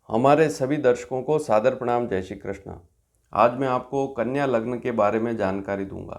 हमारे सभी दर्शकों को सादर प्रणाम। जय श्री कृष्ण। आज मैं आपको कन्या लग्न के बारे में जानकारी दूंगा।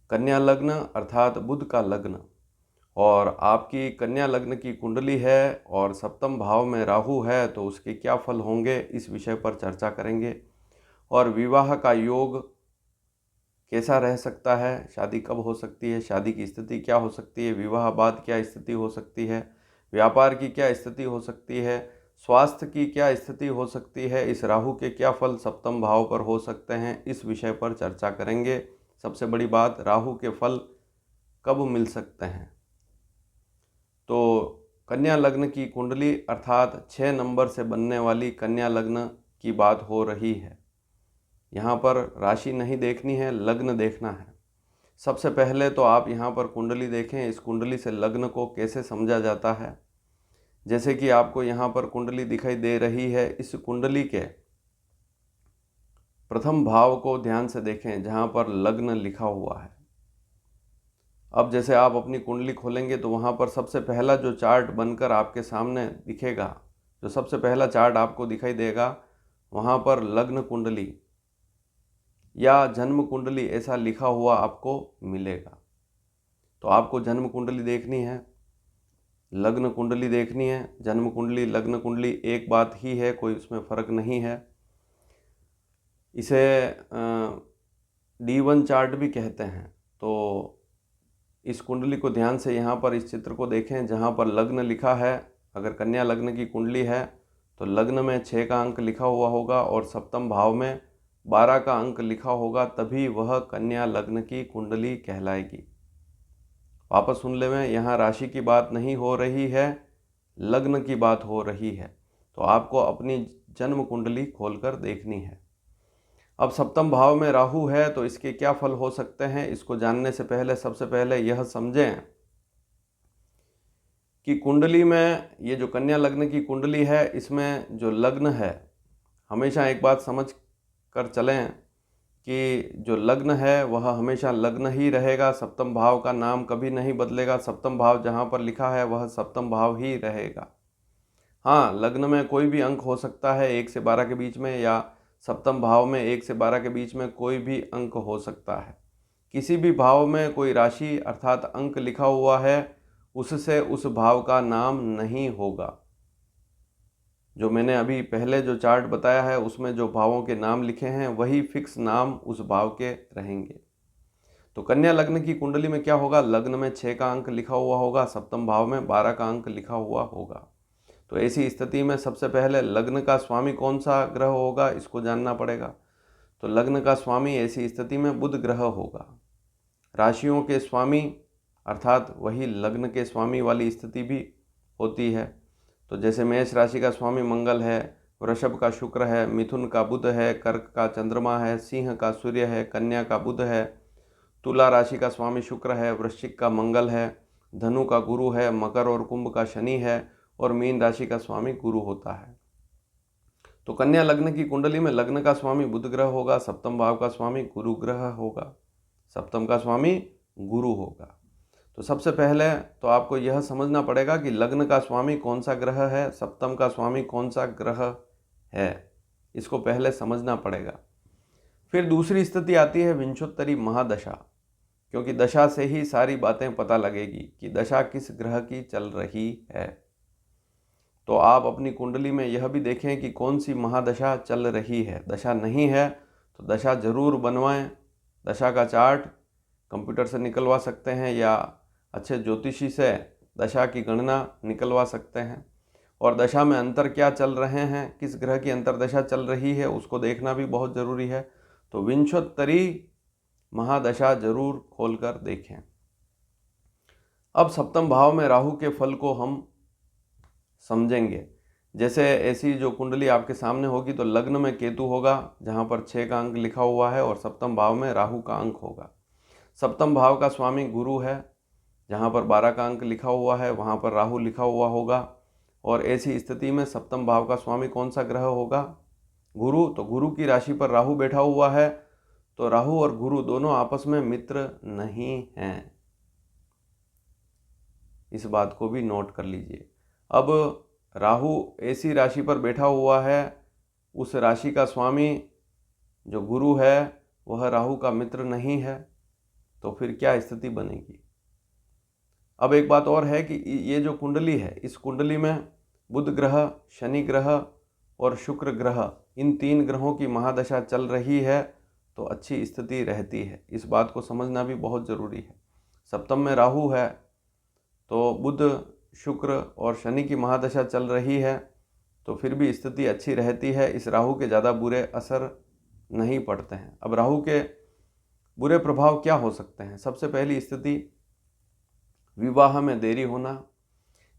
कन्या लग्न अर्थात बुध का लग्न, और आपकी कन्या लग्न की कुंडली है और सप्तम भाव में राहु है तो उसके क्या फल होंगे, इस विषय पर चर्चा करेंगे। और विवाह का योग कैसा रह सकता है, शादी कब हो सकती है, शादी की स्थिति क्या हो सकती है, विवाह बाद क्या स्थिति हो सकती है, व्यापार की क्या स्थिति हो सकती है, स्वास्थ्य की क्या स्थिति हो सकती है, इस राहु के क्या फल सप्तम भाव पर हो सकते हैं, इस विषय पर चर्चा करेंगे। सबसे बड़ी बात, राहु के फल कब मिल सकते हैं। तो कन्या लग्न की कुंडली अर्थात 6 नंबर से बनने वाली कन्या लग्न की बात हो रही है। यहाँ पर राशि नहीं देखनी है, लग्न देखना है। सबसे पहले तो आप यहाँ पर कुंडली देखें। इस कुंडली से लग्न को कैसे समझा जाता है, जैसे कि आपको यहाँ पर कुंडली दिखाई दे रही है। इस कुंडली के प्रथम भाव को ध्यान से देखें जहाँ पर लग्न लिखा हुआ है। अब जैसे आप अपनी कुंडली खोलेंगे तो वहाँ पर सबसे पहला जो चार्ट बनकर आपके सामने दिखेगा, जो सबसे पहला चार्ट आपको दिखाई देगा, वहाँ पर लग्न कुंडली या जन्म कुंडली ऐसा लिखा हुआ आपको मिलेगा। तो आपको जन्म कुंडली देखनी है, लग्न कुंडली देखनी है। जन्म कुंडली लग्न कुंडली एक बात ही है, कोई उसमें फ़र्क नहीं है। इसे D1 चार्ट भी कहते हैं। तो इस कुंडली को ध्यान से यहाँ पर इस चित्र को देखें जहाँ पर लग्न लिखा है। अगर कन्या लग्न की कुंडली है तो लग्न में 6 का अंक लिखा हुआ होगा और सप्तम भाव में 12 का अंक लिखा होगा, तभी वह कन्या लग्न की कुंडली कहलाएगी। वापस सुन ले, में यहाँ राशि की बात नहीं हो रही है, लग्न की बात हो रही है। तो आपको अपनी जन्म कुंडली खोलकर देखनी है। अब सप्तम भाव में राहु है तो इसके क्या फल हो सकते हैं, इसको जानने से पहले सबसे पहले यह समझें कि कुंडली में, ये जो कन्या लग्न की कुंडली है, इसमें जो लग्न है, हमेशा एक बात समझ कर चलें कि जो लग्न है वह हमेशा लग्न ही रहेगा। सप्तम भाव का नाम कभी नहीं बदलेगा। सप्तम भाव जहाँ पर लिखा है वह सप्तम भाव ही रहेगा। हाँ, लग्न में कोई भी अंक हो सकता है 1 से 12 के बीच में, या सप्तम भाव में 1 से 12 के बीच में कोई भी अंक हो सकता है। किसी भी भाव में कोई राशि अर्थात अंक लिखा हुआ है, उससे उस भाव का नाम नहीं होगा। जो मैंने अभी पहले जो चार्ट बताया है उसमें जो भावों के नाम लिखे हैं वही फिक्स नाम उस भाव के रहेंगे। तो कन्या लग्न की कुंडली में क्या होगा, लग्न में 6 का अंक लिखा हुआ होगा, सप्तम भाव में 12 का अंक लिखा हुआ होगा। तो ऐसी स्थिति में सबसे पहले लग्न का स्वामी कौन सा ग्रह होगा, इसको जानना पड़ेगा। तो लग्न का स्वामी ऐसी स्थिति में बुध ग्रह होगा। राशियों के स्वामी अर्थात वही लग्न के स्वामी वाली स्थिति भी होती है। तो जैसे मेष राशि का स्वामी मंगल है, वृषभ का शुक्र है, मिथुन का बुध है, कर्क का चंद्रमा है, सिंह का सूर्य है, कन्या का बुध है, तुला राशि का स्वामी शुक्र है, वृश्चिक का मंगल है, धनु का गुरु है, मकर और कुंभ का शनि है, और मीन राशि का स्वामी गुरु होता है। तो कन्या लग्न की कुंडली में लग्न का स्वामी बुध ग्रह होगा, सप्तम भाव का स्वामी गुरु ग्रह होगा, सप्तम का स्वामी गुरु होगा। तो सबसे पहले तो आपको यह समझना पड़ेगा कि लग्न का स्वामी कौन सा ग्रह है, सप्तम का स्वामी कौन सा ग्रह है, इसको पहले समझना पड़ेगा। फिर दूसरी स्थिति आती है विंशोत्तरी महादशा, क्योंकि दशा से ही सारी बातें पता लगेगी कि दशा किस ग्रह की चल रही है। तो आप अपनी कुंडली में यह भी देखें कि कौन सी महादशा चल रही है। दशा नहीं है तो दशा जरूर बनवाएं। दशा का चार्ट कंप्यूटर से निकलवा सकते हैं या अच्छे ज्योतिषी से दशा की गणना निकलवा सकते हैं। और दशा में अंतर क्या चल रहे हैं, किस ग्रह की अंतरदशा चल रही है, उसको देखना भी बहुत ज़रूरी है। तो विंशोत्तरी महादशा जरूर खोलकर देखें। अब सप्तम भाव में राहु के फल को हम समझेंगे। जैसे ऐसी जो कुंडली आपके सामने होगी तो लग्न में केतु होगा जहाँ पर 6 का अंक लिखा हुआ है, और सप्तम भाव में राहु का अंक होगा। सप्तम भाव का स्वामी गुरु है, जहाँ पर 12 का अंक लिखा हुआ है वहाँ पर राहु लिखा हुआ होगा। और ऐसी स्थिति में सप्तम भाव का स्वामी कौन सा ग्रह होगा, गुरु। तो गुरु की राशि पर राहु बैठा हुआ है, तो राहु और गुरु दोनों आपस में मित्र नहीं हैं, इस बात को भी नोट कर लीजिए। अब राहु ऐसी राशि पर बैठा हुआ है, उस राशि का स्वामी जो गुरु है वह राहु का मित्र नहीं है, तो फिर क्या स्थिति बनेगी। अब एक बात और है कि ये जो कुंडली है, इस कुंडली में बुध ग्रह, शनि ग्रह और शुक्र ग्रह, इन 3 ग्रहों की महादशा चल रही है तो अच्छी स्थिति रहती है। इस बात को समझना भी बहुत ज़रूरी है। सप्तम में राहु है, तो बुध, शुक्र और शनि की महादशा चल रही है तो फिर भी स्थिति अच्छी रहती है। इस राहु के ज़्यादा बुरे असर नहीं पड़ते हैं। अब राहु के बुरे प्रभाव क्या हो सकते हैं। सबसे पहली स्थिति, विवाह में देरी होना,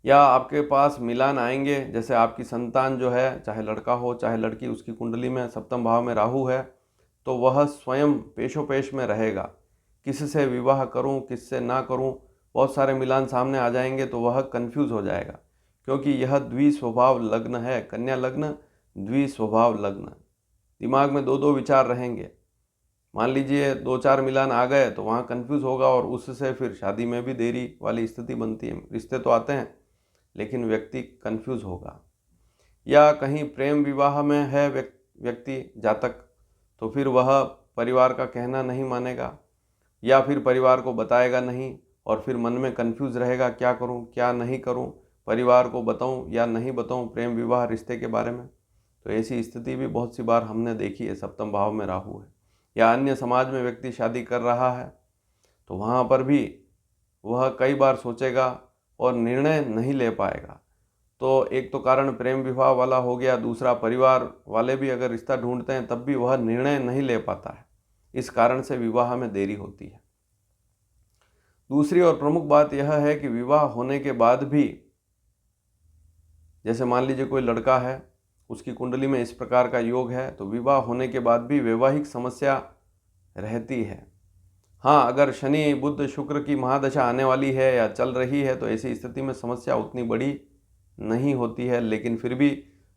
या आपके पास मिलान आएंगे। जैसे आपकी संतान जो है, चाहे लड़का हो चाहे लड़की, उसकी कुंडली में सप्तम भाव में राहु है तो वह स्वयं पेशोपेश में रहेगा, किससे विवाह करूं, किससे ना करूं, बहुत सारे मिलान सामने आ जाएंगे तो वह कंफ्यूज हो जाएगा, क्योंकि यह द्विस्वभाव लग्न है। कन्या लग्न द्विस्वभाव लग्न, दिमाग में 2-2 विचार रहेंगे। मान लीजिए 2-4 मिलान आ गए तो वहाँ कंफ्यूज होगा और उससे फिर शादी में भी देरी वाली स्थिति बनती है। रिश्ते तो आते हैं लेकिन व्यक्ति कंफ्यूज होगा। या कहीं प्रेम विवाह में है व्यक्ति जातक, तो फिर वह परिवार का कहना नहीं मानेगा या फिर परिवार को बताएगा नहीं और फिर मन में कंफ्यूज रहेगा, क्या करूं क्या नहीं करूं, परिवार को बताऊं या नहीं बताऊं प्रेम विवाह रिश्ते के बारे में। तो ऐसी स्थिति भी बहुत सी बार हमने देखी है। सप्तम भाव में राहु है। या अन्य समाज में व्यक्ति शादी कर रहा है तो वहाँ पर भी वह कई बार सोचेगा और निर्णय नहीं ले पाएगा। तो एक तो कारण प्रेम विवाह वाला हो गया, दूसरा परिवार वाले भी अगर रिश्ता ढूंढते हैं तब भी वह निर्णय नहीं ले पाता है। इस कारण से विवाह में देरी होती है। दूसरी और प्रमुख बात यह है कि विवाह होने के बाद भी, जैसे मान लीजिए कोई लड़का है, उसकी कुंडली में इस प्रकार का योग है, तो विवाह होने के बाद भी वैवाहिक समस्या रहती है। हाँ, अगर शनि बुध शुक्र की महादशा आने वाली है या चल रही है तो ऐसी स्थिति में समस्या उतनी बड़ी नहीं होती है। लेकिन फिर भी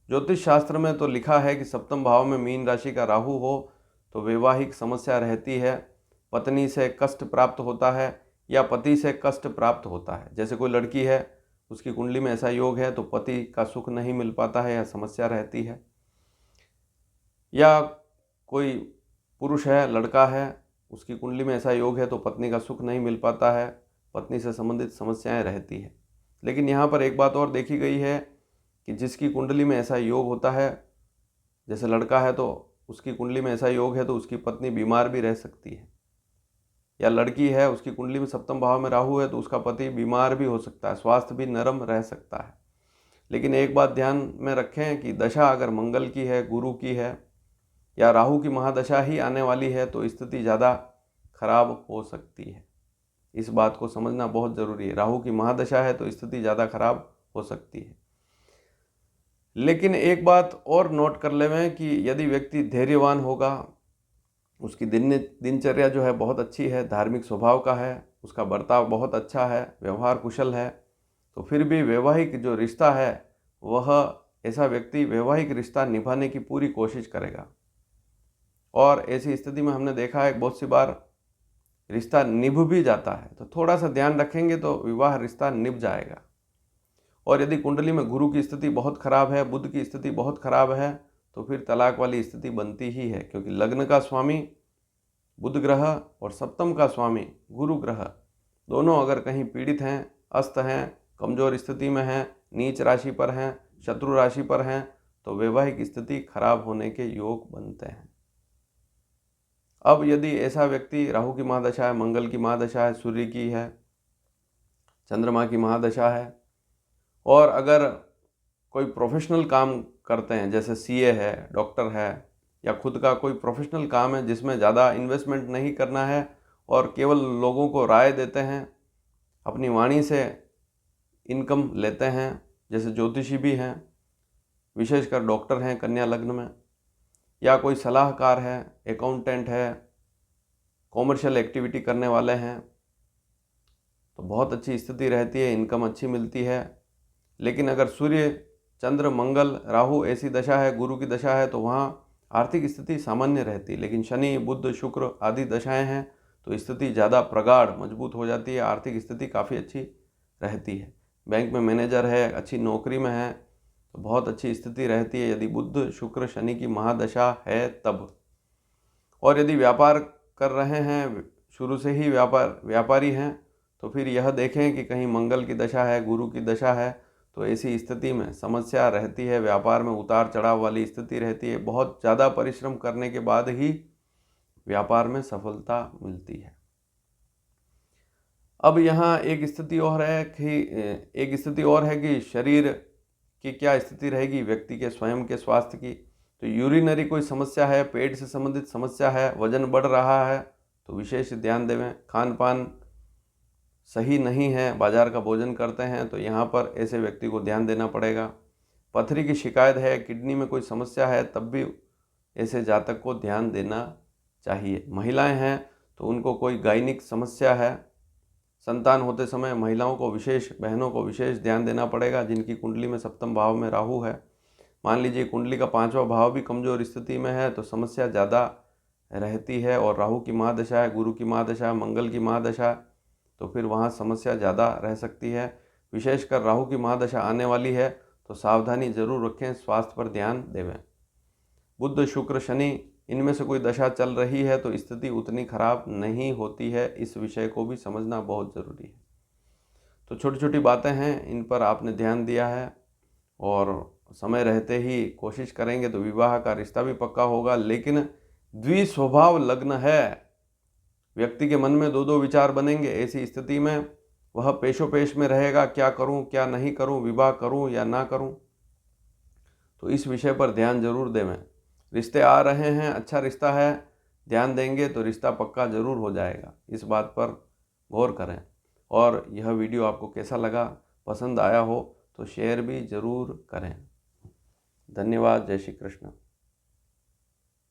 ज्योतिष शास्त्र में तो लिखा है कि सप्तम भाव में मीन राशि का राहु हो तो वैवाहिक समस्या रहती है, पत्नी से कष्ट प्राप्त होता है या पति से कष्ट प्राप्त होता है। जैसे कोई लड़की है, उसकी कुंडली में ऐसा योग है तो पति का सुख नहीं मिल पाता है या समस्या रहती है। या कोई पुरुष है, लड़का है, उसकी कुंडली में ऐसा योग है तो पत्नी का सुख नहीं मिल पाता है, पत्नी से संबंधित समस्याएं रहती है। लेकिन यहाँ पर एक बात और देखी गई है कि जिसकी कुंडली में ऐसा योग होता है, जैसे लड़का है तो उसकी कुंडली में ऐसा योग है तो उसकी पत्नी बीमार भी रह सकती है। या लड़की है, उसकी कुंडली में सप्तम भाव में राहु है तो उसका पति बीमार भी हो सकता है, स्वास्थ्य भी नरम रह सकता है। लेकिन एक बात ध्यान में रखें कि दशा अगर मंगल की है, गुरु की है या राहु की महादशा ही आने वाली है तो स्थिति ज़्यादा खराब हो सकती है। इस बात को समझना बहुत ज़रूरी है। राहु की महादशा है तो स्थिति ज़्यादा खराब हो सकती है। लेकिन एक बात और नोट कर लें कि यदि व्यक्ति धैर्यवान होगा, उसकी दिनचर्या जो है बहुत अच्छी है, धार्मिक स्वभाव का है, उसका बर्ताव बहुत अच्छा है, व्यवहार कुशल है, तो फिर भी वैवाहिक जो रिश्ता है वह, ऐसा व्यक्ति वैवाहिक रिश्ता निभाने की पूरी कोशिश करेगा। और ऐसी स्थिति में हमने देखा है बहुत सी बार रिश्ता निभ भी जाता है। तो थोड़ा सा ध्यान रखेंगे तो विवाह रिश्ता निभ जाएगा। और यदि कुंडली में गुरु की स्थिति बहुत खराब है, बुध की स्थिति बहुत खराब है, तो फिर तलाक वाली स्थिति बनती ही है, क्योंकि लग्न का स्वामी बुध ग्रह और सप्तम का स्वामी गुरु ग्रह दोनों अगर कहीं पीड़ित हैं, अस्त हैं, कमज़ोर स्थिति में हैं, नीच राशि पर हैं, शत्रु राशि पर हैं, तो वैवाहिक स्थिति खराब होने के योग बनते हैं। अब यदि ऐसा व्यक्ति, राहु की महादशा है, मंगल की महादशा है, सूर्य की है, चंद्रमा की महादशा है, और अगर कोई प्रोफेशनल काम करते हैं, जैसे सीए है, डॉक्टर है, या खुद का कोई प्रोफेशनल काम है जिसमें ज़्यादा इन्वेस्टमेंट नहीं करना है और केवल लोगों को राय देते हैं, अपनी वाणी से इनकम लेते हैं, जैसे ज्योतिषी भी हैं, विशेषकर डॉक्टर हैं कन्या लग्न में, या कोई सलाहकार है, अकाउंटेंट है, कॉमर्शियल एक्टिविटी करने वाले हैं, तो बहुत अच्छी स्थिति रहती है, इनकम अच्छी मिलती है। लेकिन अगर सूर्य, चंद्र, मंगल, राहु ऐसी दशा है, गुरु की दशा है, तो वहाँ आर्थिक स्थिति सामान्य रहती है। लेकिन शनि, बुध, शुक्र आदि दशाएं हैं तो स्थिति ज़्यादा प्रगाढ़ मजबूत हो जाती है, आर्थिक स्थिति काफ़ी अच्छी रहती है। बैंक में मैनेजर है, अच्छी नौकरी में है, तो बहुत अच्छी स्थिति रहती है यदि बुध शुक्र शनि की महादशा है तब। और यदि व्यापार कर रहे हैं, शुरू से ही व्यापारी हैं, तो फिर यह देखें कि कहीं मंगल की दशा है, गुरु की दशा है, तो ऐसी स्थिति में समस्या रहती है, व्यापार में उतार चढ़ाव वाली स्थिति रहती है। बहुत ज़्यादा परिश्रम करने के बाद ही व्यापार में सफलता मिलती है। अब यहाँ एक स्थिति और है कि शरीर की क्या स्थिति रहेगी, व्यक्ति के स्वयं के स्वास्थ्य की। तो यूरिनरी कोई समस्या है, पेट से संबंधित समस्या है, वजन बढ़ रहा है, तो विशेष ध्यान देवें। खान पान सही नहीं है, बाजार का भोजन करते हैं, तो यहाँ पर ऐसे व्यक्ति को ध्यान देना पड़ेगा। पथरी की शिकायत है, किडनी में कोई समस्या है, तब भी ऐसे जातक को ध्यान देना चाहिए। महिलाएं हैं तो उनको कोई गायनिक समस्या है, संतान होते समय बहनों को विशेष ध्यान देना पड़ेगा। जिनकी कुंडली में सप्तम भाव में राहु है, मान लीजिए कुंडली का 5वां भाव भी कमजोर स्थिति में है, तो समस्या ज़्यादा रहती है। और राहु की महादशा है, गुरु की महादशा है, मंगल की महादशा, तो फिर वहाँ समस्या ज़्यादा रह सकती है। विशेषकर राहु की महादशा आने वाली है, तो सावधानी जरूर रखें, स्वास्थ्य पर ध्यान देवें। बुध शुक्र शनि इनमें से कोई दशा चल रही है तो स्थिति उतनी खराब नहीं होती है, इस विषय को भी समझना बहुत ज़रूरी है। तो छोटी छोटी बातें हैं, इन पर आपने ध्यान दिया है और समय रहते ही कोशिश करेंगे तो विवाह का रिश्ता भी पक्का होगा। लेकिन द्विस्वभाव लग्न है, व्यक्ति के मन में दो दो विचार बनेंगे। ऐसी स्थिति में वह पेशोपेश में रहेगा, क्या करूं क्या नहीं करूं, विवाह करूं या ना करूं। तो इस विषय पर ध्यान जरूर देवें। रिश्ते आ रहे हैं, अच्छा रिश्ता है, ध्यान देंगे तो रिश्ता पक्का जरूर हो जाएगा, इस बात पर गौर करें। और यह वीडियो आपको कैसा लगा, पसंद आया हो तो शेयर भी जरूर करें। धन्यवाद। जय श्री कृष्ण।